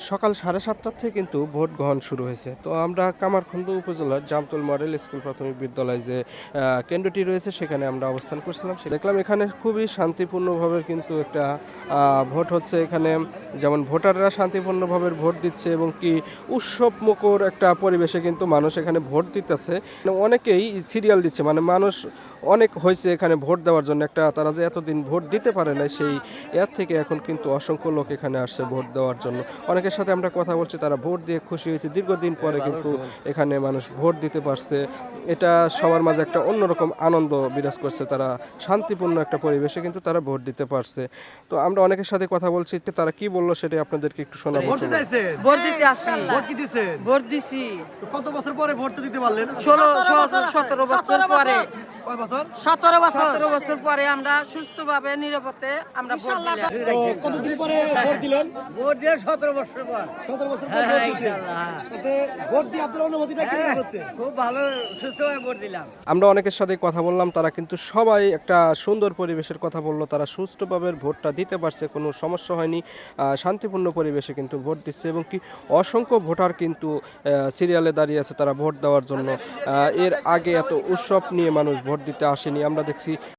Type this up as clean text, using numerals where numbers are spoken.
সকাল 7:30 থেকে কিন্তু ভোট গ্রহণ শুরু হয়েছে। তো আমরা কামারখন্দ উপজেলার জামতল মডেল স্কুল প্রাথমিক বিদ্যালয় যে কেন্দ্রটি রয়েছে সেখানে আমরা অবস্থান করছিলাম। দেখলাম এখানে খুবই শান্তিপূর্ণভাবে কিন্তু একটা ভোট হচ্ছে এখানে। যেমন ভোটাররা শান্তিপূর্ণভাবে ভোট দিচ্ছে এবং কি উৎসবমুখর একটা পরিবেশে কিন্তু মানুষ এখানে ভোট দিতেছে। মানে অনেকেই সিরিয়াল দিচ্ছে, মানে মানুষ অনেক হয়েছে এখানে ভোট দেওয়ার জন্য। একটা তারা যে এতদিন ভোট দিতে পারে না সেই এর থেকে এখন কিন্তু অসংখ্য লোক এখানে আসছে ভোট দেওয়ার জন্য। অনেকের সাথে আমরা কথা বলছি, তারা ভোট দিয়ে খুশি হয়েছে। দীর্ঘদিন পরে কিন্তু এখানে মানুষ ভোট দিতে পারছে। এটা সবার মাঝে একটা অন্যরকম আনন্দ বিরাজ করছে। তারা শান্তিপূর্ণ একটা পরিবেশে কিন্তু তারা ভোট দিতে পারছে। তো আমরা অনেকের সাথে কথা বলছি, তারা কি বললো সেটাই আপনাদেরকে একটু শোনাবো। ভোট দিতে আইছেন? ভোট দিতে আসি। ভোট কি দিছেন? ভোট দিছি তো কত বছর পরে ভোট দিতে পারলেন? 17 বছর পরে। কয় বছর? 17 বছর পরে আমরা সুস্থভাবে নিরাপদে আমরা ভোট দিলাম। তো কতদিন পরে ভোট দিলেন? ভোট দিয়ে 17 বছর পর 17 বছর পরে ভোট দিয়েছেন। তাতে ভোট দিয়ে আপনার অনুভূতিটা কি হচ্ছে? খুব ভালো সুস্থভাবে ভোট দিলাম। আমরা অনেকের সাথে কথা বললাম, তারা কিন্তু সবাই একটা সুন্দর পরিবেশের কথা বললো। তারা সুষ্ঠুভাবে ভোটটা দিতে পারছে, কোনো সমস্যা হয়নি। শান্তিপূর্ণ পরিবেশে কিন্তু ভোট দিচ্ছে এবং কি অসংখ্য ভোটার কিন্তু সিরিয়ালে দাঁড়িয়ে আছে তারা ভোট দেওয়ার জন্য। এর আগে এত উৎসব নিয়ে মানুষ ভোট দিতে আসেনি। আমরা দেখছি